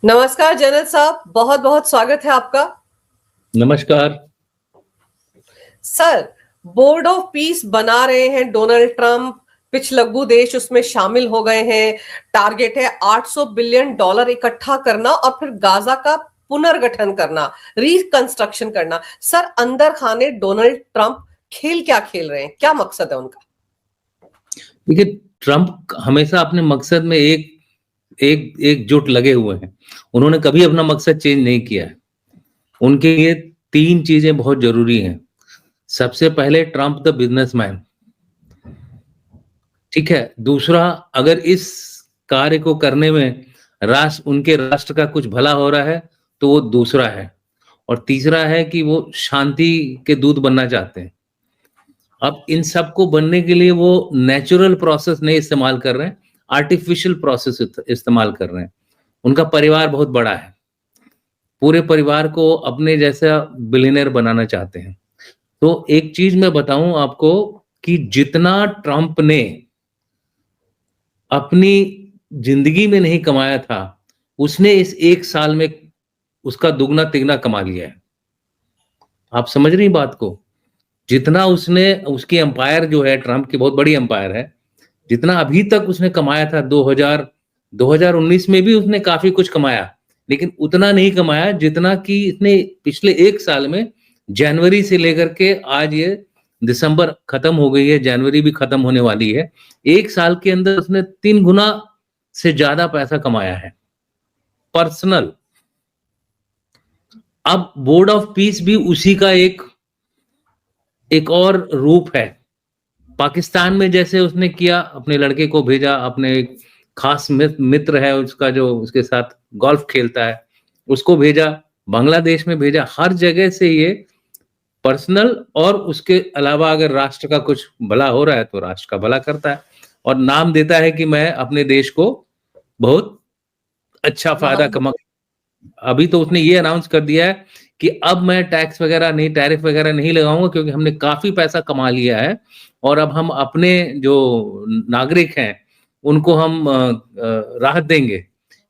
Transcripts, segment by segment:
नमस्कार जनरल साहब, बहुत बहुत स्वागत है आपका। नमस्कार। सर, बोर्ड ऑफ पीस बना रहे हैं डोनाल्ड ट्रंप, पिछलग्गू देश उसमें शामिल हो गए हैं। टारगेट है $800 बिलियन इकट्ठा करना और फिर गाजा का पुनर्गठन करना, रिकंस्ट्रक्शन करना। सर, अंदर खाने डोनाल्ड ट्रंप खेल क्या खेल रहे हैं, क्या मकसद है उनका? देखिए, ट्रंप हमेशा अपने मकसद में एकजुट लगे हुए हैं। उन्होंने कभी अपना मकसद चेंज नहीं किया है। उनके लिए 3 चीजें बहुत जरूरी हैं। सबसे पहले ट्रंप द बिजनेसमैन, ठीक है। दूसरा, अगर इस कार्य को करने में उनके राष्ट्र का कुछ भला हो रहा है तो वो दूसरा है। और तीसरा है कि वो शांति के दूत बनना चाहते हैं। अब इन सब को बनने के लिए वो नेचुरल प्रोसेस नहीं इस्तेमाल कर रहे हैं, आर्टिफिशियल प्रोसेस इस्तेमाल कर रहे हैं। उनका परिवार बहुत बड़ा है, पूरे परिवार को अपने जैसा बिलियनर बनाना चाहते हैं। तो एक चीज मैं बताऊं आपको कि जितना ट्रंप ने अपनी जिंदगी में नहीं कमाया था, उसने इस 1 साल में उसका दुगना तिगना कमा लिया है। आप समझ रही बात को? जितना उसने, उसकी एम्पायर जो है, ट्रंप की बहुत बड़ी एम्पायर है, जितना अभी तक उसने कमाया था 2019 में भी उसने काफी कुछ कमाया, लेकिन उतना नहीं कमाया जितना कि इसने पिछले 1 साल में, जनवरी से लेकर के आज ये दिसंबर खत्म हो गई है, जनवरी भी खत्म होने वाली है। 1 साल के अंदर उसने 3 गुना से ज्यादा पैसा कमाया है, पर्सनल। अब बोर्ड ऑफ पीस भी उसी का एक और रूप है। पाकिस्तान में जैसे उसने किया, अपने लड़के को भेजा, अपने एक खास मित्र है उसका जो उसके साथ गोल्फ खेलता है, उसको भेजा, बांग्लादेश में भेजा। हर जगह से ये पर्सनल, और उसके अलावा अगर राष्ट्र का कुछ भला हो रहा है तो राष्ट्र का भला करता है और नाम देता है कि मैं अपने देश को बहुत अच्छा फायदा कमा। अभी तो उसने ये अनाउंस कर दिया है कि अब मैं टैक्स वगैरह नहीं, टैरिफ वगैरह नहीं लगाऊंगा, क्योंकि हमने काफी पैसा कमा लिया है और अब हम अपने जो नागरिक हैं उनको हम राहत देंगे।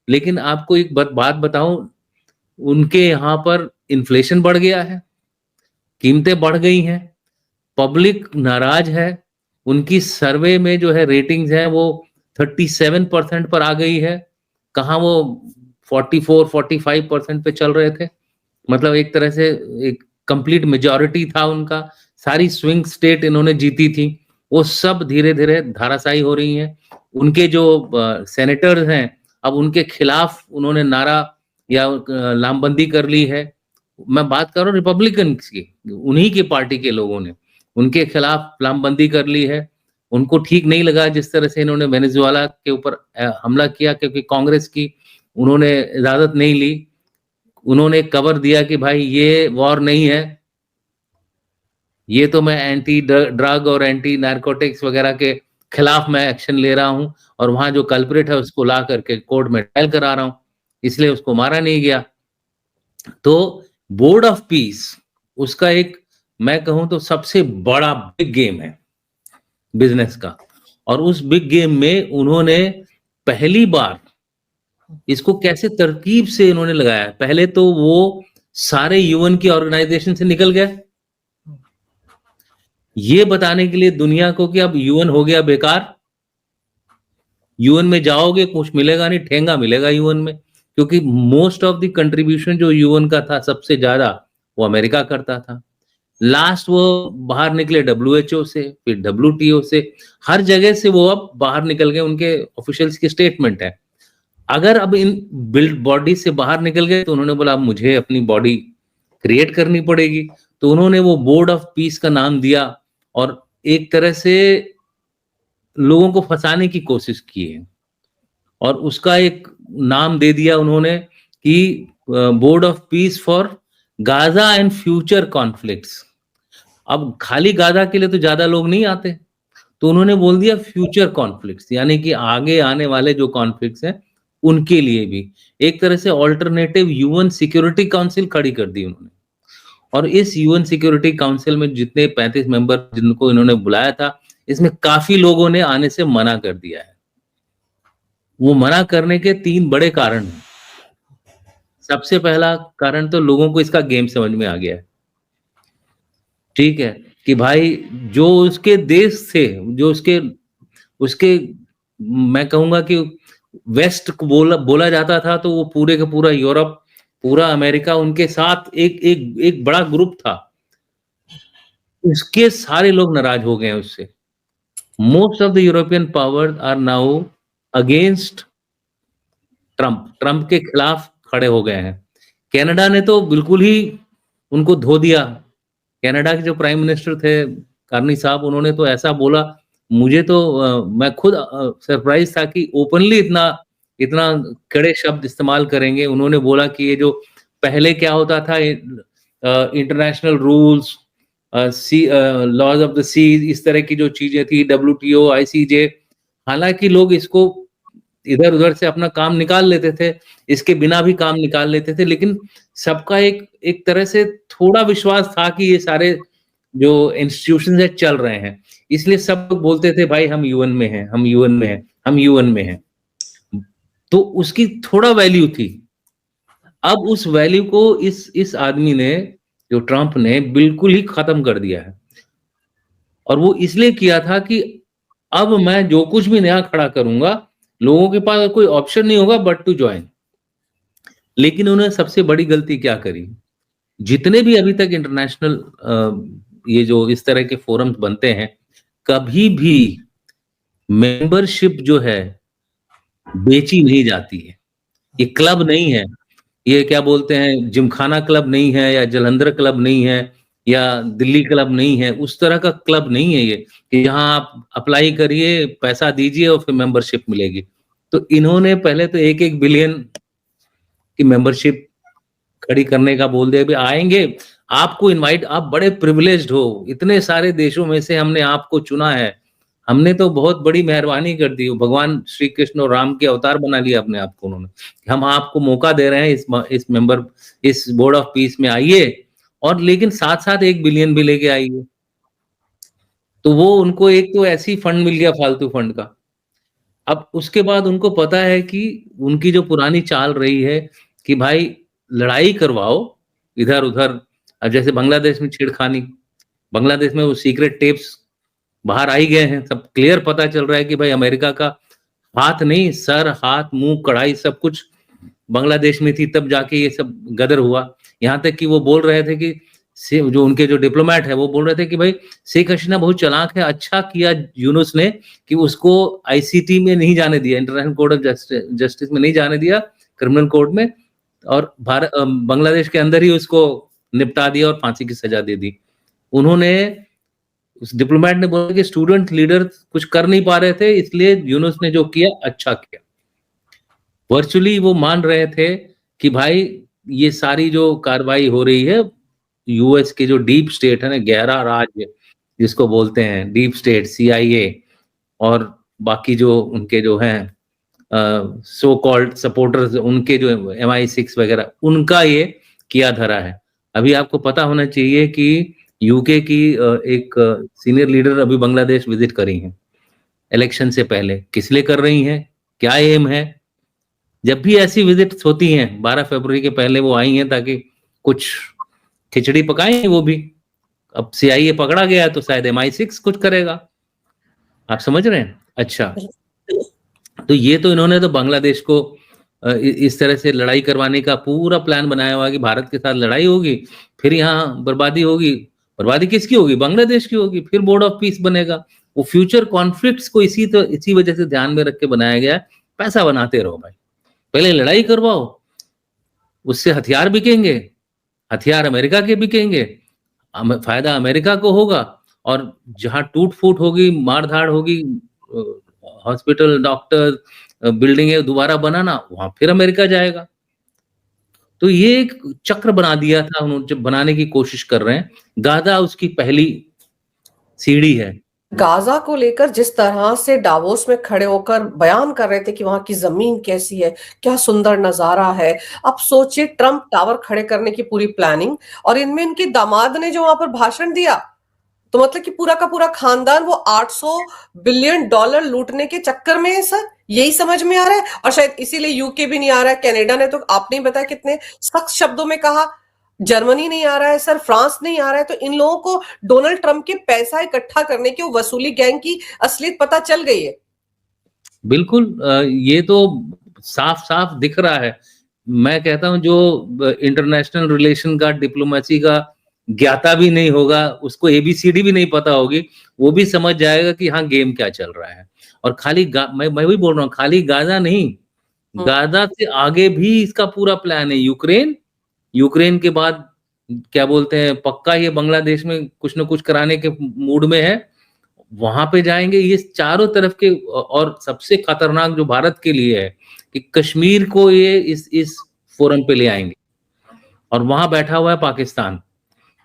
लेकिन आपको एक बात बताऊं, उनके यहाँ पर इन्फ्लेशन बढ़ गया है, कीमतें बढ़ गई हैं, पब्लिक नाराज है। उनकी सर्वे में जो है रेटिंग्स है वो 37% पर आ गई है। कहाँ वो 44-45% पे चल रहे थे। मतलब एक तरह से एक कंप्लीट मेजॉरिटी था उनका। सारी स्विंग स्टेट इन्होंने जीती थी, वो सब धीरे धीरे धाराशायी हो रही हैं। उनके जो सेनेटर्स हैं, अब उनके खिलाफ उन्होंने नारा या लामबंदी कर ली है। मैं बात कर रहा हूँ रिपब्लिकन की, उन्हीं की पार्टी के लोगों ने उनके खिलाफ लामबंदी कर ली है। उनको ठीक नहीं लगा जिस तरह से इन्होंने वेनेजुएला के ऊपर हमला किया, क्योंकि कांग्रेस की उन्होंने इजाजत नहीं ली। उन्होंने कवर दिया कि भाई ये वॉर नहीं है, ये तो मैं एंटी ड्रग और एंटी नारकोटिक्स वगैरह के खिलाफ मैं एक्शन ले रहा हूं, और वहां जो कल्प्रिट है उसको ला करके कोर्ट में ट्रायल करा रहा हूं, इसलिए उसको मारा नहीं गया। तो बोर्ड ऑफ पीस उसका एक, मैं कहूं तो सबसे बड़ा बिग गेम है बिजनेस का। और उस बिग गेम में उन्होंने पहली बार इसको कैसे तरकीब से इन्होंने लगाया। पहले तो वो सारे यूएन की ऑर्गेनाइजेशन से निकल गए, ये बताने के लिए दुनिया को कि अब यूएन हो गया बेकार, यूएन में जाओगे कुछ मिलेगा नहीं, ठेंगा मिलेगा यूएन में। क्योंकि मोस्ट ऑफ द कंट्रीब्यूशन जो यूएन का था सबसे ज्यादा वो अमेरिका करता था। लास्ट वो बाहर निकले डब्ल्यूएचओ से, फिर डब्ल्यूटीओ से, हर जगह से वो अब बाहर निकल गए। उनके ऑफिशियल्स की स्टेटमेंट है। अगर अब इन बिल्ड बॉडी से बाहर निकल गए तो उन्होंने बोला मुझे अपनी बॉडी क्रिएट करनी पड़ेगी। तो उन्होंने वो बोर्ड ऑफ पीस का नाम दिया और एक तरह से लोगों को फंसाने की कोशिश की है, और उसका एक नाम दे दिया उन्होंने कि board of peace for Gaza and future conflicts. अब खाली गाजा के लिए तो ज्यादा लोग नहीं आते, तो उन्होंने बोल दिया फ्यूचर कॉन्फ्लिक्ट्स, यानी कि आगे आने वाले जो कॉन्फ्लिक्ट्स हैं उनके लिए भी एक तरह से ऑल्टरनेटिव यूएन सिक्योरिटी काउंसिल खड़ी कर दी उन्होंने। और इस यूएन सिक्योरिटी काउंसिल में जितने 35 मेंबर जिनको इन्होंने बुलाया था, इसमें काफी लोगों ने आने से मना कर दिया है। वो मना करने के 3 बड़े कारण हैं। सबसे पहला कारण तो लोगों को इसका गेम समझ में आ गया है, ठीक है? कि भाई जो उसके देश थे, जो उसके उसके मैं कहूँगा कि वेस्ट को बोला बोला जाता था, तो वो पूरे का पूरा यूरोप, पूरा अमेरिका उनके साथ एक एक एक बड़ा ग्रुप था। उसके सारे लोग नाराज़ हो गए हैं उससे। Most of the European powers are now against Trump, Trump के खिलाफ खड़े हो गए हैं। कनाडा ने तो बिल्कुल ही उनको धो दिया। कनाडा के जो प्राइम मिनिस्टर थे कार्नी साहब, उन्होंने तो ऐसा बोला, मुझे तो मैं खुद सरप्राइज़ था कि ओपनली इतना इतना कड़े शब्द इस्तेमाल करेंगे। उन्होंने बोला कि ये जो पहले क्या होता था, international rules, laws of the seas, इस तरह की जो चीज़ें थी, डब्ल्यूटीओ, आईसीजे, हालाँकि लोग इसको इधर-उधर से अपना काम निकाल लेते थे, इसके बिना भी काम निकाल लेते थे, लेकिन सबका एक एक तरह से थोड़ा विश्वास था कि ये सारे जो इंस्टीट्यूशंस हैं चल रहे हैं। इसलिए सब लोग बोलते थे भाई हम यूएन में हैं, हम यूएन में हैं, हम यूएन में हैं। तो उसकी थोड़ा वैल्यू थी। अब उस वैल्यू को इस आदमी ने, जो ट्रम्प ने, बिल्कुल ही खत्म कर दिया है। और वो इसलिए किया था कि अब मैं जो कुछ भी नया खड़ा करूँगा, लोगों के पास कोई ऑप्शन नहीं होगा बट टू जॉइन। लेकिन उन्होंने सबसे बड़ी गलती क्या करी? जितने भी अभी तक इंटरनेशनल ये जो इस तरह के फोरम्स बनते हैं, कभी भी मेंबरशिप जो है, बेची नहीं जाती है। ये क्लब नहीं है, ये क्या बोलते हैं, जिमखाना क्लब नहीं है, या जालंधर क्लब नहीं है, या दिल्ली क्लब नहीं है, उस तरह का क्लब नहीं है ये, कि यहाँ आप अप्लाई करिए, पैसा दीजिए और फिर मेंबरशिप मिलेगी। तो इन्होंने पहले तो 1-1 बिलियन की मेंबरशिप खड़ी करने का बोल दिया, अभी आएँगे, आपको इनवाइट, आप बड़े प्रिविलेज्ड हो, इतने सारे देशों में से हमने आपको चुना है। हमने तो बहुत बड़ी मेहरबानी कर दी, भगवान श्री कृष्ण और राम के अवतार बना लिया अपने आप को उन्होंने। हम आपको मौका दे रहे हैं, इस बोर्ड ऑफ पीस में आइए, और लेकिन साथ-साथ 1 बिलियन भी लेके आइए। तो वो उनको एक तो ऐसे ही फंड मिल गया, फालतू फंड का। अब उसके बाद उनको पता है कि उनकी जो पुरानी चाल रही है कि भाई लड़ाई करवाओ इधर-उधर, अब जैसे बांग्लादेश में छेड़खानी, बांग्लादेश में वो सीक्रेट टेप्स बाहर आ ही गए हैं, सब क्लियर पता चल रहा है कि भाई अमेरिका का हाथ नहीं, सर, हाथ, मुँह, कढ़ाई सब कुछ बांग्लादेश में थी, तब जाके ये सब गदर हुआ। यहाँ तक कि वो बोल रहे थे कि से जो उनके जो डिप्लोमैट है, वो बोल रहे थे कि भाई शेख हसीना बहुत चालाक है, अच्छा किया यूनुस ने कि उसको आईसीटी में नहीं जाने दिया, इंटरनेशनल कोर्ट ऑफ जस्टिस में नहीं जाने दिया, क्रिमिनल कोर्ट में, और बांग्लादेश के अंदर ही उसको निपटा दिया और फांसी की सजा दे दी। उन्होंने, उस डिप्लोमेट ने बोला कि स्टूडेंट लीडर कुछ कर नहीं पा रहे थे, इसलिए यूनुस ने जो किया अच्छा किया। वर्चुअली वो मान रहे थे कि भाई ये सारी जो कार्रवाई हो रही है, यूएस के जो डीप स्टेट है ना, गहरा राज्य जिसको बोलते हैं, डीप स्टेट, सीआईए, और बाकी जो उनके जो हैं सो कॉल्ड सपोर्टर्स, उनके जो MI6 वगैरह, उनका ये किया धरा है। अभी आपको पता होना चाहिए कि यूके की एक सीनियर लीडर अभी बांग्लादेश विजिट करी हैं इलेक्शन से पहले। किस लिए कर रही हैं? क्या एम है? जब भी ऐसी विजिट्स होती हैं, 12 फरवरी के पहले वो आई हैं ताकि कुछ खिचड़ी पकाएं वो भी। अब सीआईए पकड़ा गया तो शायद MI6 कुछ करेगा। आप समझ रहे हैं? अच्छा। तो ये तो इन्होंने तो बांग्लादेश को इस तरह से लड़ाई करवाने का पूरा प्लान बनाया हुआ कि भारत के साथ लड़ाई होगी, फिर यहाँ बर्बादी होगी। बर्बादी किसकी होगी? बांग्लादेश की होगी, फिर बोर्ड ऑफ पीस बनेगा। वो फ्यूचर कॉन्फ्लिक्ट्स को इसी वजह से ध्यान में रख के बनाया गया है, पैसा बनाते रहो भाई। पहले लड़ाई करवाओ, उससे हथियार बिकेंगे, हथियार अमेरिका के बिकेंगे, फायदा अमेरिका को होगा, और जहाँ टूट-फूट होगी, मार-धाड़ होगी, हॉस्पिटल, डॉक्टर, बिल्डिंगें दोबारा बनाना, वहाँ फिर अमेरिका जाएगा। तो ये एक चक्र बना दिया था उन्होंने, जब बनाने की कोशिश कर रहे हैं। गाज़ा उसकी पहली सीढ़ी है। गाजा को लेकर जिस तरह से डावोस में खड़े होकर बयान कर रहे थे कि वहां की जमीन कैसी है, क्या सुंदर नजारा है। अब सोचिए ट्रम्प टावर खड़े करने की पूरी प्लानिंग, और इनमें इनके दामाद ने जो वहां पर भाषण दिया, तो मतलब कि पूरा का पूरा खानदान वो 800 बिलियन डॉलर लूटने के चक्कर में है सर, यही समझ में आ रहा है। और शायद इसीलिए यूके भी नहीं आ रहा है, कनाडा ने तो आपने ही बताया कितने सख्त शब्दों में कहा, जर्मनी नहीं आ रहा है सर, फ्रांस नहीं आ रहा है। तो इन लोगों को डोनाल्ड ट्रंप के पैसा इकट्ठा करने की वसूली गैंग की असलियत पता चल गई है। बिल्कुल, ये तो साफ साफ दिख रहा है। मैं कहता हूं जो इंटरनेशनल रिलेशन का, डिप्लोमेसी का ज्ञाता भी नहीं होगा, उसको एबीसीडी भी नहीं पता होगी, वो भी समझ जाएगा कि हाँ गेम क्या चल रहा है। और खाली मैं वही बोल रहा हूँ, खाली गाजा नहीं, गाजा से आगे भी इसका पूरा प्लान है। यूक्रेन के बाद क्या बोलते हैं, पक्का ये बांग्लादेश में कुछ न कुछ कराने के मूड में है, वहां पे जाएंगे। ये चारों तरफ के, और सबसे खतरनाक जो भारत के लिए है कि कश्मीर को ये इस फोरम पे ले आएंगे, और वहां बैठा हुआ है पाकिस्तान,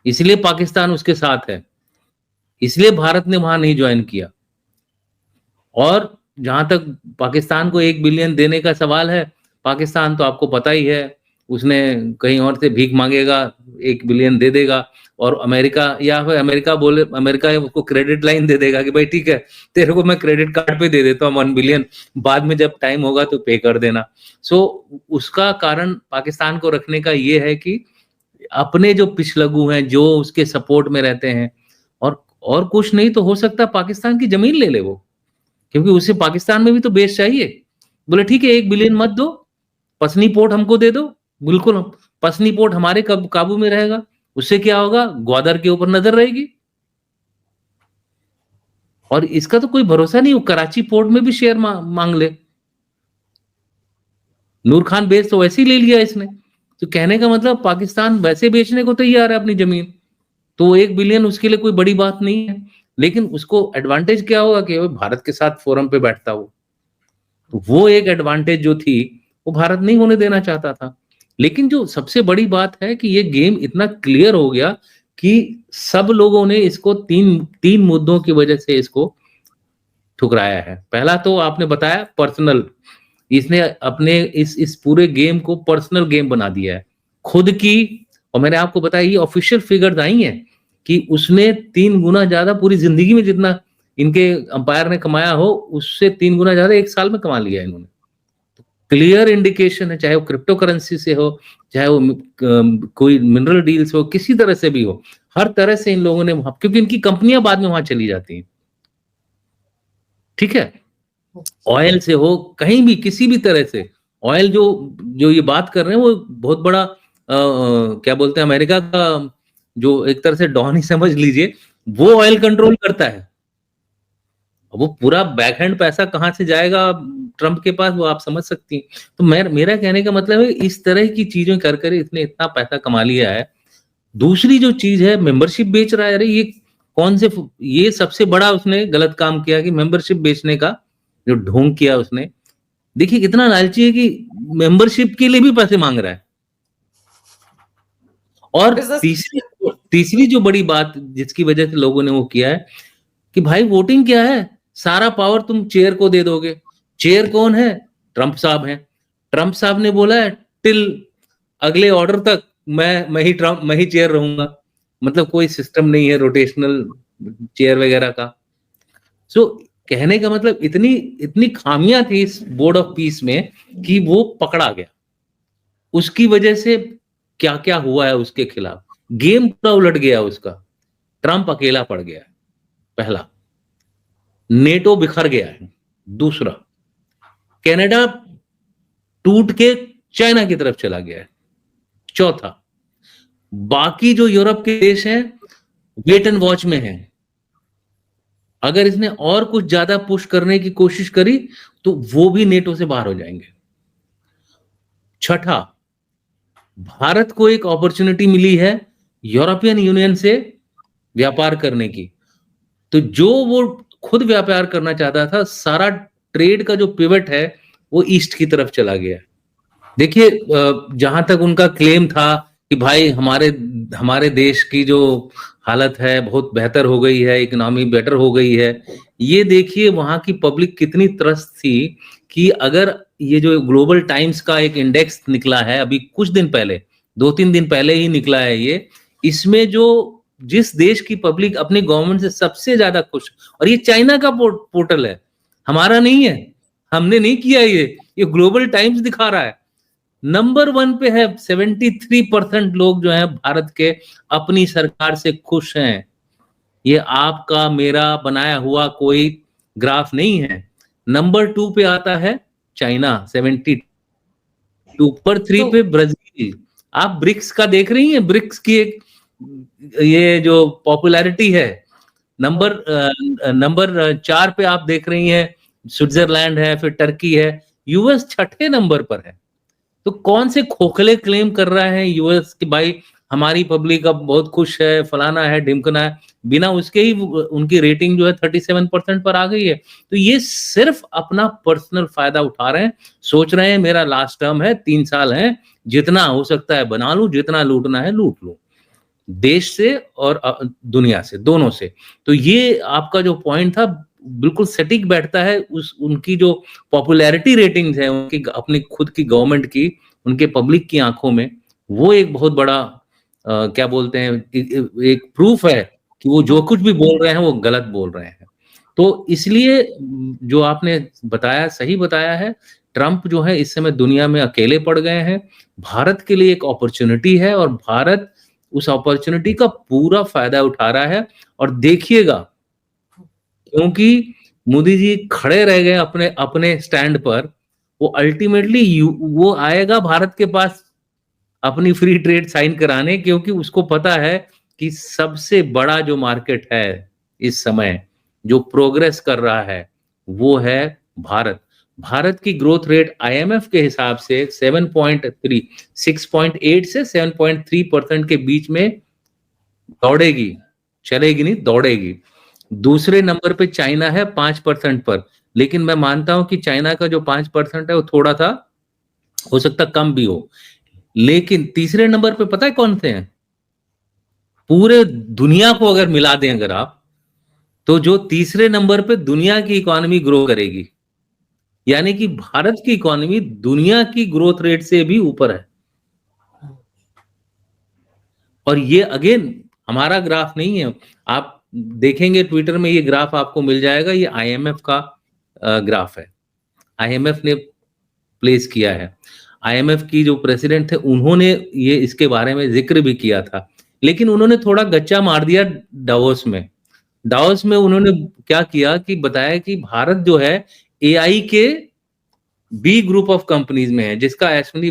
इसलिए पाकिस्तान उसके साथ है, इसलिए भारत ने वहां नहीं ज्वाइन किया। और जहां तक पाकिस्तान को 1 बिलियन देने का सवाल है, पाकिस्तान तो आपको पता ही है, उसने कहीं और से भीख मांगेगा, 1 बिलियन दे देगा, और अमेरिका, या फिर अमेरिका बोले, अमेरिका उसको क्रेडिट लाइन दे देगा कि भाई ठीक है, तेरे को मैं क्रेडिट कार्ड पे दे देता हूँ 1 बिलियन, बाद में जब टाइम होगा तो पे कर देना। सो उसका कारण पाकिस्तान को रखने का ये है कि अपने जो पिछलगू हैं, जो उसके सपोर्ट में रहते हैं, और कुछ नहीं तो हो सकता पाकिस्तान की जमीन ले ले वो, क्योंकि उसे पाकिस्तान में भी तो बेस चाहिए। बोले ठीक है, 1 बिलियन मत दो, पसनी पोर्ट हमको दे दो, बिल्कुल पसनी पोर्ट हमारे काबू में रहेगा। उससे क्या होगा, ग्वादर के ऊपर नजर रहेगी। और इसका तो कोई भरोसा नहीं, वो कराची पोर्ट में भी शेयर मांग ले। नूर खान बेस तो वैसे ही ले लिया इसने। तो कहने का मतलब पाकिस्तान वैसे बेचने को तैयार है अपनी जमीन, तो 1 बिलियन उसके लिए कोई बड़ी बात नहीं है। लेकिन उसको एडवांटेज क्या होगा कि भारत के साथ फोरम पे बैठता हो, तो वो एक एडवांटेज जो थी वो भारत नहीं होने देना चाहता था। लेकिन जो सबसे बड़ी बात है कि ये गेम इतना क्लियर हो गया कि सब लोगों ने इसको तीन मुद्दों की वजह से इसको ठुकराया है। पहला तो आपने बताया पर्सनल, इसने अपने इस पूरे गेम को पर्सनल गेम बना दिया है खुद की। और मैंने आपको बताया, ये ऑफिशियल फिगर्स आई हैं कि उसने 3 गुना ज्यादा पूरी जिंदगी में जितना इनके अंपायर ने कमाया हो, उससे 3 गुना ज्यादा 1 साल में कमा लिया इन्होंने। तो क्लियर इंडिकेशन है, चाहे वो क्रिप्टो करेंसी से हो, चाहे वो कोई मिनरल डील्स हो, किसी तरह से भी हो, हर तरह से इन लोगों ने, क्योंकि इनकी कंपनियां बाद में वहां चली जाती हैं, ठीक है, ऑयल से हो, कहीं भी किसी भी तरह से। ऑयल जो ये बात कर रहे हैं, वो बहुत बड़ा क्या बोलते हैं, अमेरिका का जो एक तरह से डॉन ही समझ लीजिए, वो ऑयल कंट्रोल करता है। वो पूरा बैकहैंड पैसा कहां से जाएगा ट्रंप के पास, वो आप समझ सकती हैं। तो मेरा कहने का मतलब है, इस तरह की चीजें कर कर इसने इतना पैसा कमा लिया है। दूसरी जो चीज है, मेंबरशिप बेच रहा है। अरे ये सबसे बड़ा उसने गलत काम किया कि मेंबरशिप बेचने का जो ढोंग किया उसने। देखिए कितना लालची है कि मेंबरशिप के लिए भी पैसे मांग रहा है। और तीसरी जो बड़ी बात जिसकी वजह से लोगों ने वो किया है कि भाई वोटिंग क्या है, सारा पावर तुम चेयर को दे दोगे। चेयर कौन है? ट्रंप साहब हैं। ट्रंप साहब ने बोला है टिल अगले ऑर्डर तक मैं ही चेयर रहूंगा। मतलब कोई सिस्टम नहीं है रोटेशनल चेयर वगैरह का। सो कहने का मतलब इतनी खामियां थी इस बोर्ड ऑफ पीस में कि वो पकड़ा गया। उसकी वजह से क्या क्या हुआ है उसके खिलाफ, गेम पूरा उलट गया उसका। ट्रंप अकेला पड़ गया है, पहला। नेटो बिखर गया है, दूसरा। कनाडा टूट के चाइना की तरफ चला गया है, चौथा। बाकी जो यूरोप के देश हैं वेट एंड वॉच में हैं। अगर इसने और कुछ ज्यादा पुश करने की कोशिश करी तो वो भी नेटो से बाहर हो जाएंगे। छठा, भारत को एक अपॉर्चुनिटी मिली है यूरोपियन यूनियन से व्यापार करने की। तो जो वो खुद व्यापार करना चाहता था, सारा ट्रेड का जो पिवट है वो ईस्ट की तरफ चला गया। देखिए जहां तक उनका क्लेम था कि भाई हमारे देश की जो हालत है बहुत बेहतर हो गई है, इकोनॉमी बेटर हो गई है, ये देखिए वहां की पब्लिक कितनी त्रस्त थी कि अगर ये जो ग्लोबल टाइम्स का एक इंडेक्स निकला है अभी कुछ दिन पहले, 2-3 दिन पहले ही निकला है ये, इसमें जो जिस देश की पब्लिक अपनी गवर्नमेंट से सबसे ज्यादा खुश, और ये चाइना का पोर्टल है, हमारा नहीं है, हमने नहीं किया, ये ग्लोबल टाइम्स दिखा रहा है, नंबर 1 पे है। 73% लोग जो है भारत के अपनी सरकार से खुश हैं। ये आपका मेरा बनाया हुआ कोई ग्राफ नहीं है। नंबर 2 पे आता है चाइना 72 पर 3 तो पे ब्राजील। आप ब्रिक्स का देख रही हैं, ब्रिक्स की एक ये जो पॉपुलैरिटी है, नंबर 4 पे आप देख रही हैं स्विट्जरलैंड है, फिर टर्की है, यूएस छठे नंबर पर है। तो कौन से खोखले क्लेम कर रहा है यूएस कि भाई हमारी पब्लिक अब बहुत खुश है, फलाना है, ढिमकना है, बिना उसके ही उनकी रेटिंग जो है 37% पर आ गई है। तो ये सिर्फ अपना पर्सनल फायदा उठा रहे हैं, सोच रहे हैं मेरा लास्ट टर्म है, 3 साल है, जितना हो सकता है बना लूं, जितना लूटना है लूट लूं, देश से और दुनिया से, दोनों से। तो ये आपका जो पॉइंट था बिल्कुल सटीक बैठता है। उस उनकी जो पॉपुलैरिटी रेटिंग्स है उनकी अपनी खुद की गवर्नमेंट की, उनके पब्लिक की आंखों में, वो एक बहुत बड़ा क्या बोलते हैं, एक प्रूफ है कि वो जो कुछ भी बोल रहे हैं वो गलत बोल रहे हैं। तो इसलिए जो आपने बताया सही बताया है, ट्रंप जो है इस समय दुनिया में अकेले पड़ गए हैं। भारत के लिए एक अपॉर्चुनिटी है और भारत उस अपॉर्चुनिटी का पूरा फायदा उठा रहा है। और देखिएगा, क्योंकि मोदी जी खड़े रह गए अपने अपने स्टैंड पर, वो अल्टीमेटली वो आएगा भारत के पास अपनी फ्री ट्रेड साइन कराने, क्योंकि उसको पता है कि सबसे बड़ा जो मार्केट है इस समय, जो प्रोग्रेस कर रहा है, वो है भारत। भारत की ग्रोथ रेट आईएमएफ के हिसाब से 7.3 6.8 से 7.3% के बीच में दौड़ेगी, चलेगी नहीं, दौड़ेगी। दूसरे नंबर पे चाइना है 5% पर, लेकिन मैं मानता हूं कि चाइना का जो 5% है वो थोड़ा सा हो सकता कम भी हो। लेकिन तीसरे नंबर पे पता है कौन से हैं? पूरे दुनिया को अगर मिला दें अगर आप, तो जो तीसरे नंबर पे दुनिया की इकोनॉमी ग्रो करेगी, यानी कि भारत की इकोनॉमी दुनिया की ग्रोथ रेट से भी ऊपर है। और ये अगेन हमारा ग्राफ नहीं है, आप देखेंगे ट्विटर में ये ग्राफ आपको मिल जाएगा, ये आईएमएफ का ग्राफ है, आईएमएफ ने प्लेस किया है। आईएमएफ की जो प्रेसिडेंट थे उन्होंने ये इसके बारे में जिक्र भी किया था, लेकिन उन्होंने थोड़ा गच्चा मार दिया डावोस में। डावोस में उन्होंने क्या किया कि बताया कि भारत जो है एआई के बी ग्रुप ऑफ कंपनीज में है, जिसका अश्विनी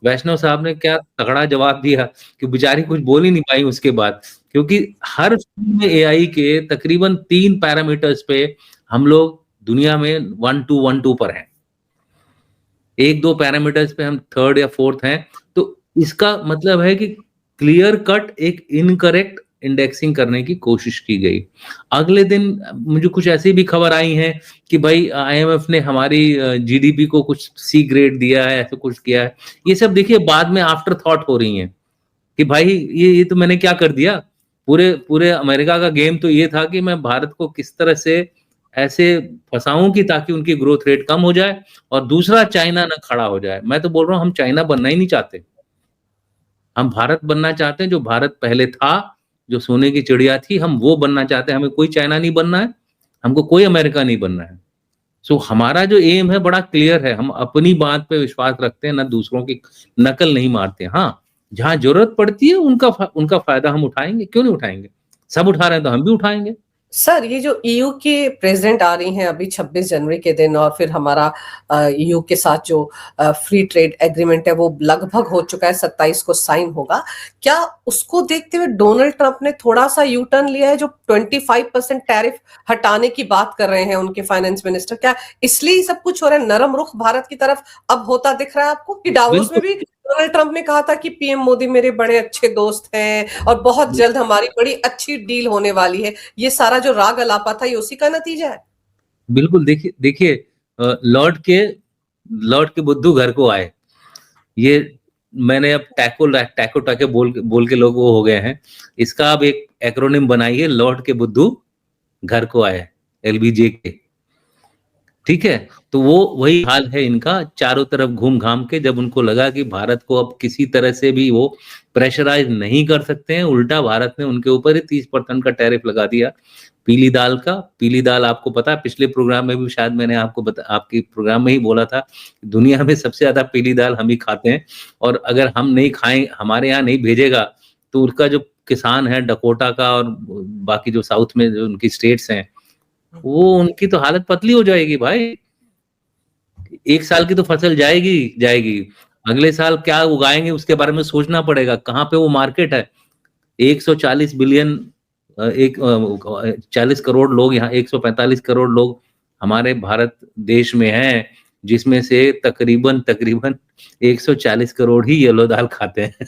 वैष्णव साहब ने क्या तगड़ा जवाब दिया कि बेचारी कुछ बोल ही नहीं पाई उसके बाद, क्योंकि हर फील्ड में एआई के तकरीबन 3 पैरामीटर्स पे हम लोग दुनिया में 1-2 पर हैं, 1-2 पैरामीटर्स पे हम 3rd या 4th हैं। तो इसका मतलब है कि क्लियर कट एक इनकरेक्ट इंडेक्सिंग करने की कोशिश की गई। अगले दिन मुझे कुछ ऐसी भी खबर आई है कि भाई आईएमएफ ने हमारी जीडीपी को कुछ सी ग्रेड दिया है, ऐसा कुछ किया है। ये सब देखिए बाद में आफ्टर थॉट हो रही हैं कि भाई ये तो मैंने क्या कर दिया। पूरे पूरे अमेरिका का गेम तो ये था कि मैं भारत को किस तरह से ऐसे फंसाऊं कि ताकि उनकी ग्रोथ रेट कम हो जाए और दूसरा चाइना ना खड़ा हो जाए। मैं तो बोल रहा हूं हम चाइना बनना ही नहीं चाहते, हम भारत बनना चाहते हैं, जो भारत पहले था, जो सोने की चिड़िया थी, हम वो बनना चाहते हैं। हमें कोई चाइना नहीं बनना है, हमको कोई अमेरिका नहीं बनना है। सो हमारा जो एम है बड़ा क्लियर है, हम अपनी बात पे विश्वास रखते हैं, ना दूसरों की नकल नहीं मारते। हाँ, जहां जरूरत पड़ती है उनका फायदा हम उठाएंगे, क्यों नहीं उठाएंगे? सब उठा रहे हैं तो हम भी उठाएंगे। सर, ये जो ईयू के प्रेसिडेंट आ रही हैं अभी 26 जनवरी के दिन, और फिर हमारा ईयू के साथ जो फ्री ट्रेड एग्रीमेंट है वो लगभग हो चुका है, 27 को साइन होगा। क्या उसको देखते हुए डोनाल्ड ट्रंप ने थोड़ा सा यू टर्न लिया है? जो 25% टैरिफ हटाने की बात कर रहे हैं उनके फाइनेंस मिनिस्टर, क्या इसलिए ही सब कुछ हो रहा है? नरम रुख भारत की तरफ अब होता दिख रहा है आपको? कि डावोस में भी डोनाल्ड ट्रंप ने कहा था कि पीएम मोदी मेरे बड़े अच्छे दोस्त हैं और बहुत जल्द हमारी बड़ी अच्छी डील होने वाली है। ये सारा जो राग अलापा था ये उसी का नतीजा है। बिल्कुल, देखिए देखिए लौट के बुद्धू घर को आए। ये मैंने अब टैको टाके बोल के लोग वो हो गए हैं। इसका अब एक एक्रोनिम बनाइए, लौट के बुद्धू घर को आए, एलबीजे के। ठीक है, तो वो वही हाल है इनका चारों तरफ घूम घाम के, जब उनको लगा कि भारत को अब किसी तरह से भी वो प्रेशराइज नहीं कर सकते हैं, उल्टा भारत ने उनके ऊपर ही 30% का टैरिफ लगा दिया पीली दाल का। पीली दाल आपको पता है, पिछले प्रोग्राम में भी शायद मैंने आपके प्रोग्राम में ही बोला था, दुनिया में सबसे ज्यादा पीली दाल हम ही खाते हैं, और अगर हम नहीं खाएं, हमारे यहाँ नहीं भेजेगा, तो उसका जो किसान है डकोटा का और बाकी जो साउथ में जो उनकी स्टेट्स हैं, वो उनकी तो हालत पतली हो जाएगी भाई। एक साल की तो फसल जाएगी जाएगी, अगले साल क्या उगाएंगे उसके बारे में सोचना पड़ेगा, कहाँ पे वो मार्केट है। 140 बिलियन, 40 करोड़ लोग यहाँ, 145 करोड़ लोग हमारे भारत देश में हैं, जिसमें से तकरीबन तकरीबन 140 करोड़ ही येलो दाल खाते हैं।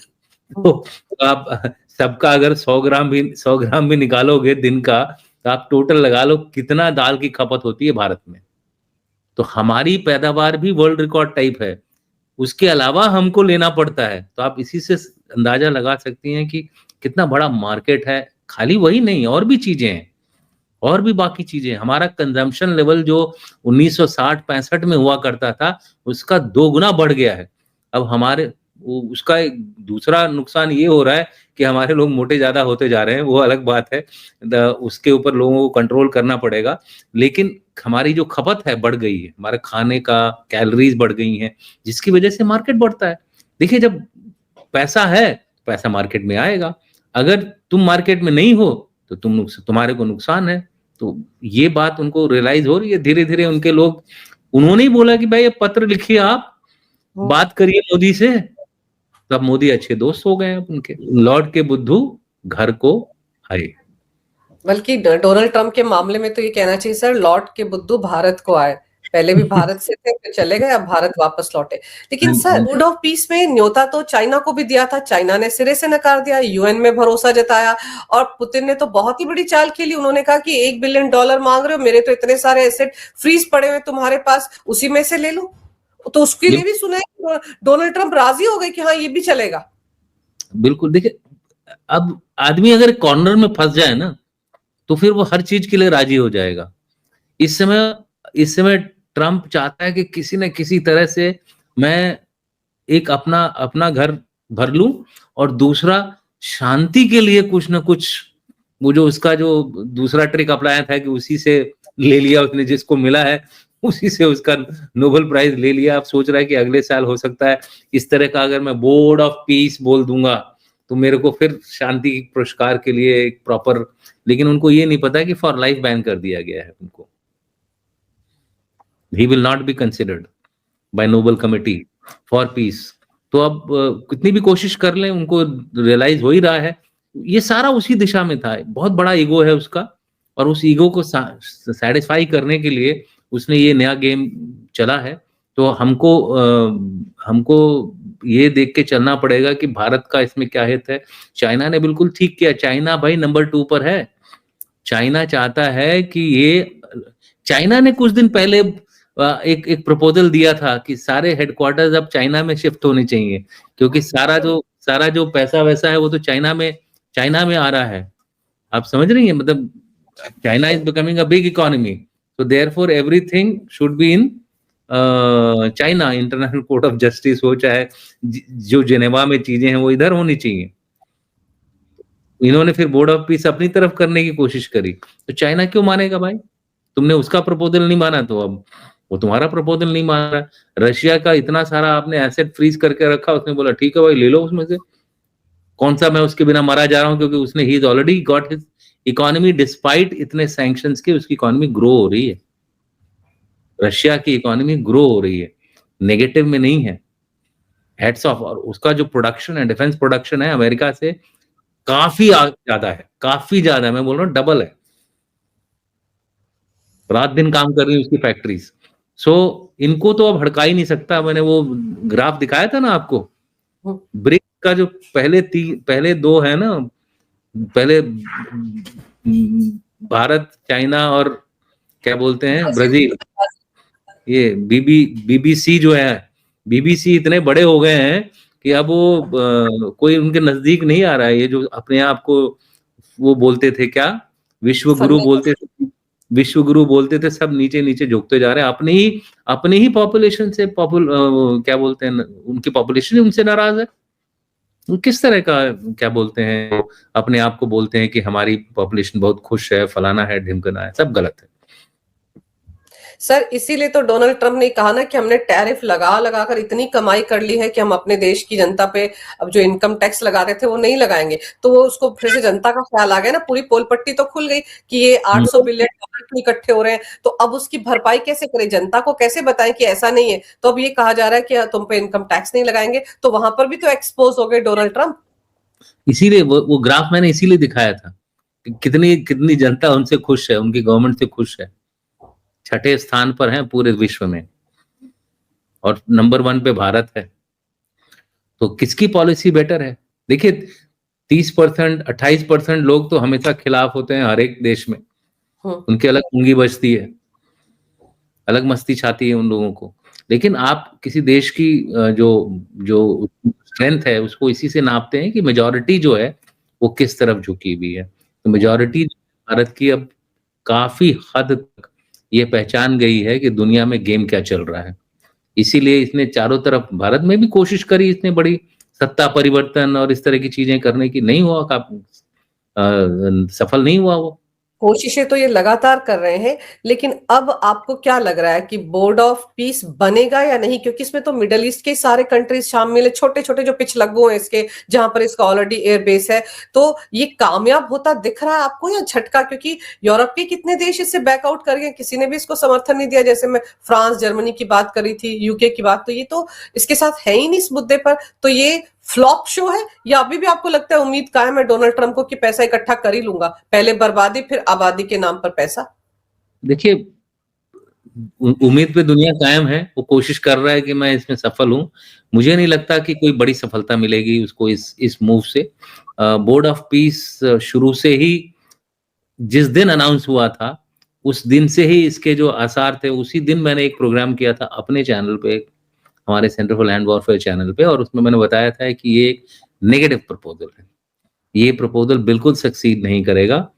तो आप सबका अगर 100 ग्राम भी निकालोगे दिन का, तो आप टोटल लगा लो कितना दाल की खपत होती है भारत में। तो हमारी पैदावार भी वर्ल्ड रिकॉर्ड टाइप है, उसके अलावा हमको लेना पड़ता है। तो आप इसी से अंदाजा लगा सकती हैं कि कितना बड़ा मार्केट है। खाली वही नहीं, और भी चीजें हैं, और भी बाकी चीजें। हमारा कंजम्पशन लेवल जो 1960-65 में हुआ करता था, उसका 2 गुना बढ़ गया है। अब हमारे उसका एक दूसरा नुकसान ये हो रहा है कि हमारे लोग मोटे ज्यादा होते जा रहे हैं, वो अलग बात है, उसके ऊपर लोगों को कंट्रोल करना पड़ेगा। लेकिन हमारी जो खपत है बढ़ गई है, हमारे खाने का कैलोरीज बढ़ गई हैं, जिसकी वजह से मार्केट बढ़ता है। देखिए, जब पैसा है, पैसा मार्केट में आएगा, अगर तुम मार्केट में नहीं हो तो तुम्हारे को नुकसान है। तो ये बात उनको रियलाइज हो रही है धीरे धीरे। उनके लोग, उन्होंने ही बोला कि भाई ये पत्र लिखिए, आप बात करिए मोदी से। तब मोदी अच्छे दोस्त हो गए हैं उनके। लौट के बुद्धू घर को आए। बल्कि डोनाल्ड ट्रंप के मामले में तो ये कहना चाहिए सर, लौट के बुद्धू भारत को आए। पहले भी भारत से थे, फिर चले गए, अब भारत वापस लौटे। लेकिन सर, बोर्ड ऑफ पीस में न्योता तो चाइना को भी दिया था, चाइना ने सिरे से नकार दिया, यूएन में भरोसा जताया, और पुतिन ने तो बहुत ही बड़ी चाल खेली। उन्होंने कहा कि $1 बिलियन मांग रहे हो, मेरे तो इतने सारे एसेट फ्रीज पड़े हुए तुम्हारे पास, उसी में से ले लो। तो उसके लिए भी सुना है डोनाल्ड ट्रंप राजी हो गए कि हाँ, ये भी चलेगा। बिल्कुल। देखिए, अब आदमी अगर कॉर्नर में फंस जाए ना, तो फिर वो हर चीज के लिए राजी हो जाएगा। इस समय ट्रंप चाहता है कि किसी न किसी तरह से मैं एक अपना घर भर लूं, और दूसरा शांति के लिए कुछ न कुछ, वो जो उसका जो दूसरा ट्रिक अपनाया था कि उसी से ले लिया उसने, जिसको मिला है उसी से उसका नोबेल प्राइज ले लिया। आप सोच रहा है कि अगले साल हो सकता है इस तरह का अगर मैं बोर्ड ऑफ पीस बोल दूंगा तो मेरे को फिर शांति पुरस्कार के लिए एक प्रॉपर, लेकिन उनको ये नहीं पता कि फॉर लाइफ बैन कर दिया गया है उनको। He will not be considered bye Nobel committee for piece. तो अब कितनी भी कोशिश कर लें, उनको रियलाइज हो ही रहा है। ये सारा उसी दिशा में था। बहुत बड़ा ईगो है उसका, और उस ईगो को सैटिस्फाई करने के लिए उसने ये नया गेम चला है। तो हमको ये देख के चलना पड़ेगा कि भारत का इसमें क्या हित है। चाइना ने बिल्कुल ठीक किया। चाइना भाई नंबर 2 पर है। चाइना चाहता है कि ये, चाइना ने कुछ दिन पहले एक प्रपोजल दिया था कि सारे हेडक्वार्टर्स अब चाइना में शिफ्ट होने चाहिए, क्योंकि सारा जो पैसा वैसा है वो तो चाइना में आ रहा है। आप समझ रही हैं, मतलब China is becoming a big economy, so therefore everything should be in China. International court of justice हो, चाहे जो जेनेवा में चीजें हैं वो इधर होनी चाहिए। इन्होंने फिर बोर्ड ऑफ पीस अपनी तरफ करने की कोशिश करी, तो चाइना क्यों मानेगा भाई? तुमने उसका प्रपोजल नहीं माना, तो अब वो तुम्हारा प्रपोजल नहीं मान रहा। रशिया का इतना सारा आपने एसेट फ्रीज करके रखा, उसने बोला ठीक है भाई ले लो उसमें से, कौन सा मैं उसके बिना मरा जा रहा हूं, क्योंकि उसने he is already got his economy, despite इतने सैंक्शंस के उसकी इकोनॉमी ग्रो हो रही है। रशिया की इकोनॉमी ग्रो हो रही है, नेगेटिव में नहीं है। Heads of. और उसका जो प्रोडक्शन है, डिफेंस प्रोडक्शन है, अमेरिका से काफी ज्यादा है, काफी ज्यादा, मैं बोल रहा हूँ डबल है। रात दिन काम कर रही है उसकी फैक्ट्रीज। सो इनको तो अब हड़का ही नहीं सकता। मैंने वो ग्राफ दिखाया था ना आपको, ब्रिक्स का जो पहले 2 है ना, पहले भारत, चाइना और क्या बोलते हैं ब्राजील। ये बीबीसी जो है, बीबीसी इतने बड़े हो गए हैं कि अब वो कोई उनके नजदीक नहीं आ रहा है। ये जो अपने आप को वो बोलते थे क्या, विश्व गुरु बोलते थे, विश्व गुरु बोलते थे, सब नीचे नीचे झुकते जा रहे हैं, अपने ही पॉपुलेशन से क्या बोलते हैं, उनकी पॉपुलेशन उनसे नाराज है। किस तरह का क्या बोलते हैं, अपने आप को बोलते हैं कि हमारी पॉपुलेशन बहुत खुश है, फलाना है, ढिमकना है, सब गलत है। सर इसीलिए तो डोनाल्ड ट्रंप ने कहा ना कि हमने टैरिफ लगा लगा कर इतनी कमाई कर ली है कि हम अपने देश की जनता पे अब जो इनकम टैक्स लगा रहे थे वो नहीं लगाएंगे। तो वो उसको फिर से जनता का ख्याल आ गया ना, पूरी पोल पट्टी तो खुल गई कि ये 800 बिलियन डॉलर क्यों इकट्ठे हो रहे हैं, तो अब उसकी भरपाई कैसे करें, जनता को कैसे बताएं कि ऐसा नहीं है। तो अब ये कहा जा रहा है कि तुम पे इनकम टैक्स नहीं लगाएंगे, तो वहां पर भी तो एक्सपोज हो गए डोनाल्ड ट्रंप। इसीलिए वो ग्राफ मैंने इसीलिए दिखाया था कि कितनी कितनी जनता उनसे खुश है, उनकी गवर्नमेंट से खुश है। छठे स्थान पर है पूरे विश्व में और नंबर 1 पे भारत है। तो किसकी पॉलिसी बेटर है? देखिए 30% 28% लोग तो हमेशा खिलाफ होते हैं हर एक देश में, उनकी अलग पूंगी बचती है, अलग मस्ती छाती है उन लोगों को। लेकिन आप किसी देश की जो जो स्ट्रेंथ है उसको इसी से नापते हैं कि मेजॉरिटी जो है वो किस तरफ झुकी हुई है। तो मेजॉरिटी भारत की अब काफी हद तक ये पहचान गई है कि दुनिया में गेम क्या चल रहा है। इसीलिए इसने चारों तरफ, भारत में भी कोशिश करी इतने बड़ी सत्ता परिवर्तन और इस तरह की चीजें करने की, नहीं हुआ, सफल नहीं हुआ वो। कोशिशें तो ये लगातार कर रहे हैं, लेकिन अब आपको क्या लग रहा है कि बोर्ड ऑफ पीस बनेगा या नहीं? क्योंकि इसमें तो मिडल ईस्ट के सारे कंट्रीज शामिल है, छोटे छोटे जो पिछलग्गू हैं इसके, जहां पर इसका ऑलरेडी एयर बेस है। तो ये कामयाब होता दिख रहा है आपको या झटका? क्योंकि यूरोप के कितने देश इससे बैकआउट कर गए, किसी ने भी इसको समर्थन नहीं दिया। जैसे मैं फ्रांस जर्मनी की बात करी थी, यूके की बात, तो ये तो इसके साथ है ही नहीं इस मुद्दे पर। तो ये फ्लॉप शो है या अभी भी आपको लगता है उम्मीद कायम है डोनाल्ड ट्रंप को कि पैसा इकट्ठा कर ही लूंगा, पहले बर्बादी फिर आबादी के नाम पर पैसा? देखिए उम्मीद पे दुनिया कायम है, वो कोशिश कर रहा है कि मैं इसमें सफल हूं। मुझे नहीं लगता कि कोई बड़ी सफलता मिलेगी उसको इस मूव से। बोर्ड ऑफ पीस शुरू से ही जिस दिन अनाउंस हुआ था उस दिन से ही इसके जो आसार थे, उसी दिन मैंने एक प्रोग्राम किया था अपने चैनल पे, हमारे centre for land warfare channel पे, और उसमें मैंने बताया था कि ये एक नेगेटिव प्रपोजल है, ये प्रपोजल बिल्कुल सक्सीड नहीं करेगा।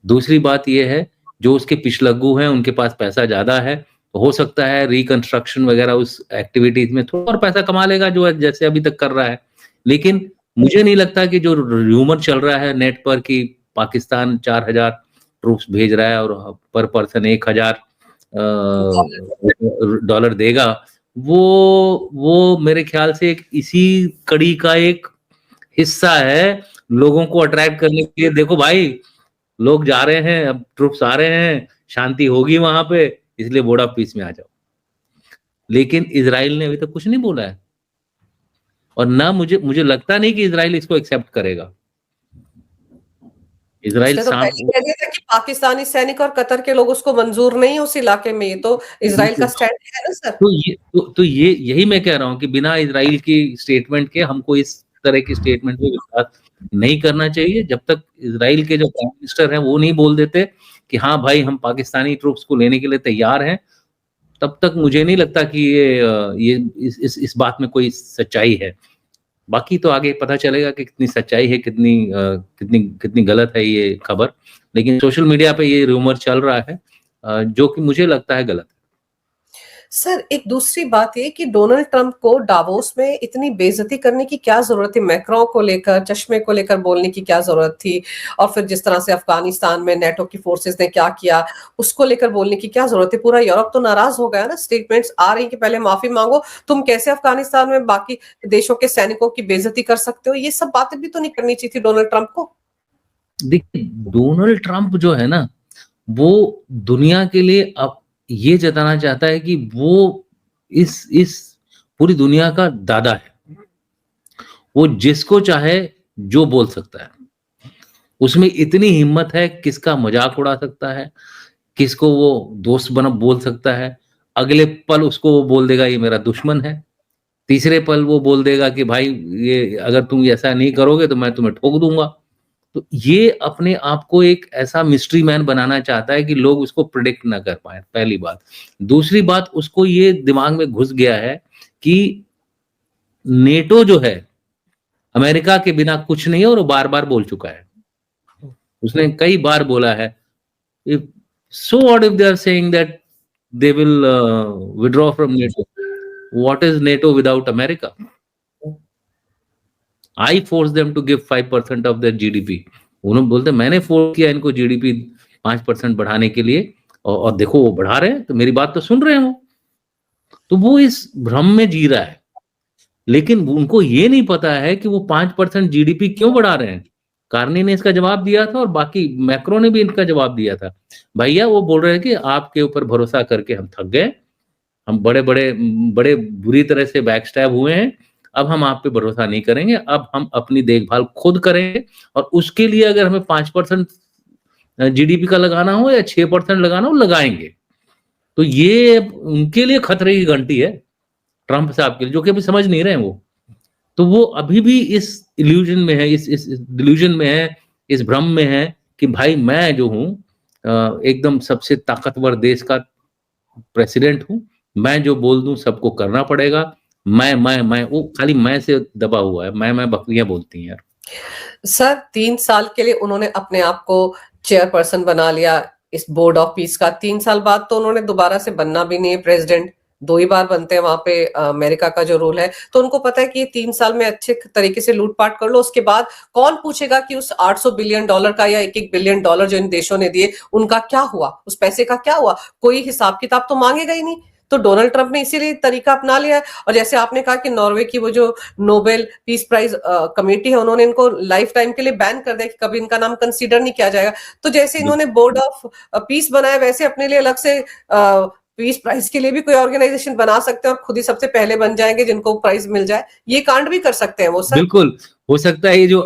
दूसरी बात ये है, जो उसके पिछलग्गू हैं उनके पास पैसा ज्यादा है, तो हो सकता है रिकंस्ट्रक्शन वगैरह उस एक्टिविटीज में थोड़ा और पैसा कमा लेगा जो जैसे अभी तक कर रहा है। लेकिन मुझे नहीं लगता कि जो र्यूमर चल रहा है नेट पर कि पाकिस्तान 4000 ट्रूप्स भेज रहा है और पर पर्सन 1000 डॉलर देगा, वो मेरे ख्याल से एक इसी कड़ी का एक हिस्सा है, लोगों को अट्रैक्ट करने के लिए। देखो भाई, लोग जा रहे हैं, अब ट्रुप्स आ रहे हैं, शांति होगी वहां पे, इसलिए बोर्ड ऑफ पीस में आ जाओ। लेकिन इजराइल ने अभी तक कुछ नहीं बोला है, और ना मुझे लगता नहीं कि इजराइल इसको एक्सेप्ट करेगा। इजराइल उसने तो पहले कह दिया था कि पाकिस्तानी सैनिक और कतर के लोग उसको मंजूर नहीं है उस इलाके में। ये तो इजराइल का स्टैंड है ना सर। तो ये यही मैं कह रहा हूँ कि बिना इजराइल की स्टेटमेंट के हमको इस तरह की स्टेटमेंट पे विश्वास नहीं करना चाहिए। जब तक इजराइल के जो प्राइम मिनिस्टर हैं वो नहीं बोल देते कि हाँ भाई हम पाकिस्तानी ट्रूप्स को लेने के लिए तैयार हैं, तब तक मुझे नहीं लगता कि ये इस बात में कोई सच्चाई है। बाकी तो आगे पता चलेगा कि कितनी सच्चाई है, कितनी गलत है ये खबर। लेकिन सोशल मीडिया पे ये रूमर चल रहा है, जो कि मुझे लगता है गलत। सर एक दूसरी बात ये कि डोनाल्ड ट्रंप को डावोस में इतनी बेइज्जती करने की क्या जरूरत थी? मैक्रो को लेकर, चश्मे को लेकर बोलने की क्या जरूरत थी? और फिर जिस तरह से अफगानिस्तान में नेटो की फोर्सेस ने क्या किया उसको लेकर बोलने की क्या जरूरत थी? पूरा यूरोप तो नाराज हो गया ना, स्टेटमेंट्स आ रही कि पहले माफी मांगो, तुम कैसे अफगानिस्तान में बाकी देशों के सैनिकों की बेइज्जती कर सकते हो? ये सब बातें भी तो नहीं करनी चाहिए थी डोनाल्ड ट्रंप को। देखिए डोनाल्ड ट्रंप जो है ना, वो दुनिया के लिए अब ये जताना चाहता है कि वो इस पूरी दुनिया का दादा है। वो जिसको चाहे जो बोल सकता है, उसमें इतनी हिम्मत है, किसका मजाक उड़ा सकता है, किसको वो दोस्त बना बोल सकता है, अगले पल उसको वो बोल देगा ये मेरा दुश्मन है, तीसरे पल वो बोल देगा कि भाई ये अगर तुम ऐसा नहीं करोगे तो मैं तुम्हें ठोक दूंगा। तो ये अपने आप को एक ऐसा मिस्ट्री मैन बनाना चाहता है कि लोग उसको प्रिडिक्ट ना कर पाए, पहली बात। दूसरी बात, उसको ये दिमाग में घुस गया है कि नेटो जो है अमेरिका के बिना कुछ नहीं है, और वो बार बार बोल चुका है। उसने कई बार बोला है, So what if they are saying that they will withdraw from NATO? What is NATO without America? I force them to give 5% of their GDP. उन्होंने बोलते मैंने फोर्स किया इनको जीडीपी 5% बढ़ाने के लिए, और देखो वो बढ़ा रहे हैं, तो मेरी बात तो सुन रहे हो। तो वो इस भ्रम में जी रहा है, लेकिन उनको ये नहीं पता है कि वो 5% जीडीपी क्यों बढ़ा रहे हैं। कार्नी ने इसका जवाब दिया था और बाकी मैक्रो ने भी इनका जवाब दिया था। भैया वो बोल रहे हैं कि आपके ऊपर भरोसा करके हम थक गए, हम बड़े बुरी तरह से बैकस्टैब हुए हैं, अब हम आप पे भरोसा नहीं करेंगे, अब हम अपनी देखभाल खुद करेंगे, और उसके लिए अगर हमें 5% जीडीपी का लगाना हो या 6% लगाना हो, लगाएंगे। तो ये उनके लिए खतरे की घंटी है, ट्रंप साहब के लिए, जो कि अभी समझ नहीं रहे हैं वो। तो वो अभी भी इस इल्यूजन में है, इस डिल्यूजन में है, इस भ्रम में है कि भाई मैं जो हूँ एकदम सबसे ताकतवर देश का प्रेसिडेंट हूँ, मैं जो बोल दूं सबको करना पड़ेगा, मैं वो खाली मैं से दबा हुआ है, मैं बकरियां बोलती हैं यार। सर 3 साल के लिए उन्होंने अपने आप को चेयरपर्सन बना लिया इस बोर्ड ऑफ पीस का। 3 साल बाद तो उन्होंने दोबारा से बनना भी नहीं है प्रेसिडेंट, 2 ही बार बनते हैं वहां पे अमेरिका का जो रूल है। तो उनको पता है कि ये 3 साल में अच्छे तरीके से लूटपाट कर लो, उसके बाद कौन पूछेगा कि उस $800 बिलियन का या $1-1 बिलियन जो इन देशों ने दिए उनका क्या हुआ, उस पैसे का क्या हुआ, कोई हिसाब किताब तो मांगेगा ही नहीं। तो डोनाल्ड ट्रंप ने इसीलिए तरीका अपना लिया है। और जैसे आपने कहा कि नॉर्वे की वो जो नोबेल पीस प्राइज कमेटी है, उन्होंने इनको लाइफ टाइम के लिए बैन कर दिया कि कभी इनका नाम कंसीडर नहीं किया जाएगा। तो जैसे इन्होंने बोर्ड ऑफ पीस बनाया, वैसे अपने लिए अलग से पीस प्राइज के लिए भी कोई ऑर्गेनाइजेशन बना सकते हैं और खुद ही सबसे पहले बन जाएंगे जिनको प्राइज मिल जाए। ये कांड भी कर सकते हैं वो सर। बिल्कुल हो सकता है, ये जो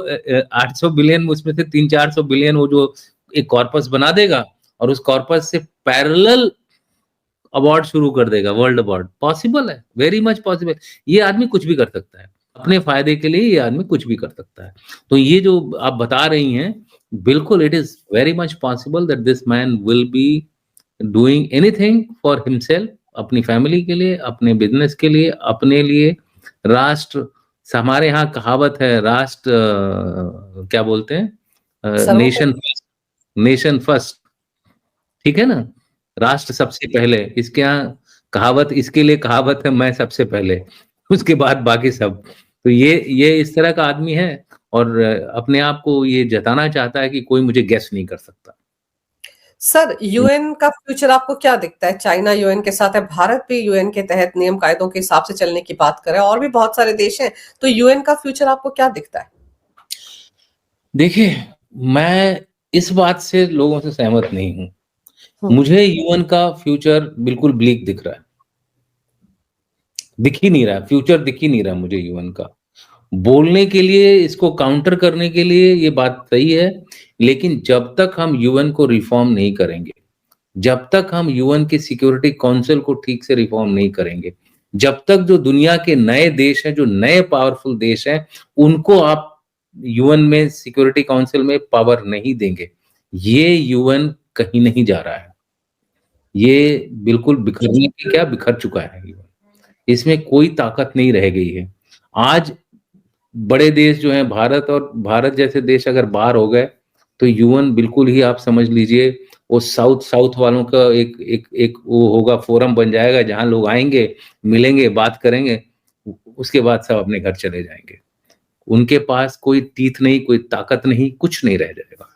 800 बिलियन उसमें से 300-400 बिलियन वो जो एक कॉर्पस बना देगा और उस कॉर्पस से पैरेलल अवार्ड शुरू कर देगा, वर्ल्ड अवार्ड। पॉसिबल है, वेरी मच पॉसिबल। ये आदमी कुछ भी कर सकता है अपने फायदे के लिए, ये आदमी कुछ भी कर सकता है। तो ये जो आप बता रही हैं, बिल्कुल it is very much possible that this man will be doing anything for himself, अपनी फैमिली के लिए, अपने बिजनेस के लिए, अपने लिए, राष्ट्र। हमारे यहाँ कहावत है, राष्ट्र क्या बोलते हैं, नेशन फर्स्ट, ठीक है ना, राष्ट्र सबसे पहले। इसके यहाँ कहावत, इसके लिए कहावत है, मैं सबसे पहले, उसके बाद बाकी सब। तो ये इस तरह का आदमी है और अपने आप को ये जताना चाहता है कि कोई मुझे गेस नहीं कर सकता। सर यूएन का फ्यूचर आपको क्या दिखता है? चाइना यूएन के साथ है, भारत भी यूएन के तहत नियम कायदों के हिसाब से चलने की बात कर रहे हैं, और भी बहुत सारे देश हैं। तो यूएन का फ्यूचर आपको क्या दिखता है? देखिए, मैं इस बात से लोगों से सहमत नहीं हूं। मुझे यूएन का फ्यूचर बिल्कुल ब्लीक दिख रहा है, दिख ही नहीं रहा, फ्यूचर दिख ही नहीं रहा मुझे यूएन का। बोलने के लिए, इसको काउंटर करने के लिए ये बात सही है, लेकिन जब तक हम यूएन को रिफॉर्म नहीं करेंगे, जब तक हम यूएन की सिक्योरिटी काउंसिल को ठीक से रिफॉर्म नहीं करेंगे, जब तक जो दुनिया के नए देश हैं, जो नए पावरफुल देश हैं, उनको आप यूएन में सिक्योरिटी काउंसिल में पावर नहीं देंगे, ये यूएन कहीं नहीं जा रहा है। ये बिल्कुल बिखरने की क्या बिखर चुका है यूएन, इसमें कोई ताकत नहीं रह गई है। आज बड़े देश जो हैं, भारत जैसे देश अगर बाहर हो गए तो यूएन बिल्कुल ही आप समझ लीजिए वो साउथ वालों का एक वो होगा, फोरम बन जाएगा जहां लोग आएंगे, मिलेंगे, बात करेंगे, उसके बाद सब अपने घर चले जाएंगे। उनके पास कोई टीथ नहीं, कोई ताकत नहीं, कुछ नहीं रह जाएगा।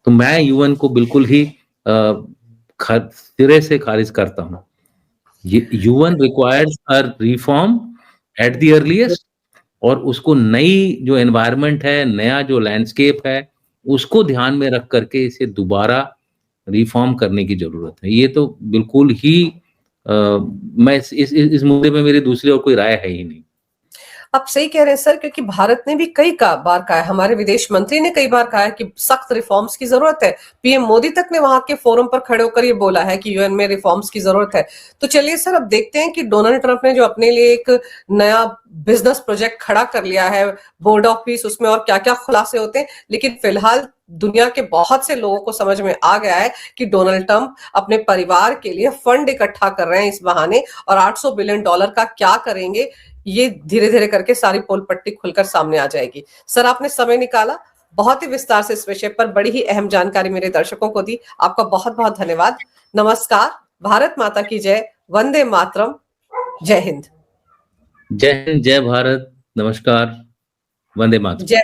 तो मैं यूएन को बिल्कुल ही सिरे से खारिज करता हूँ। UN requires a reform at the earliest, और उसको नई जो एनवायरनमेंट है, नया जो लैंडस्केप है, उसको ध्यान में रख करके इसे दोबारा रिफॉर्म करने की जरूरत है। ये तो बिल्कुल ही मैं इस मुद्दे में मेरी दूसरी और कोई राय है ही नहीं। आप सही कह रहे हैं सर, क्योंकि भारत ने भी कई बार कहा है, हमारे विदेश मंत्री ने कई बार कहा है कि सख्त रिफॉर्म्स की जरूरत है। पीएम मोदी तक ने वहां के फोरम पर खड़े होकर ये बोला है कि यूएन में रिफॉर्म्स की जरूरत है। तो चलिए सर, अब देखते हैं कि डोनाल्ड ट्रंप ने जो अपने लिए एक नया बिजनेस प्रोजेक्ट खड़ा कर लिया है, बोर्ड ऑफ पीस, उसमें और क्या क्या खुलासे होते हैं। लेकिन फिलहाल दुनिया के बहुत से लोगों को समझ में आ गया है कि डोनाल्ड ट्रंप अपने परिवार के लिए फंड इकट्ठा कर रहे हैं इस बहाने, और $800 बिलियन का क्या करेंगे, ये धीरे धीरे करके सारी पोल पट्टी खुलकर सामने आ जाएगी। सर आपने समय निकाला, बहुत ही विस्तार से इस विषय पर बड़ी ही अहम जानकारी मेरे दर्शकों को दी। आपका बहुत बहुत धन्यवाद। नमस्कार। भारत माता की जय। वंदे मातरम। जय हिंद। जय हिंद, जय भारत, नमस्कार, वंदे मातरम। जय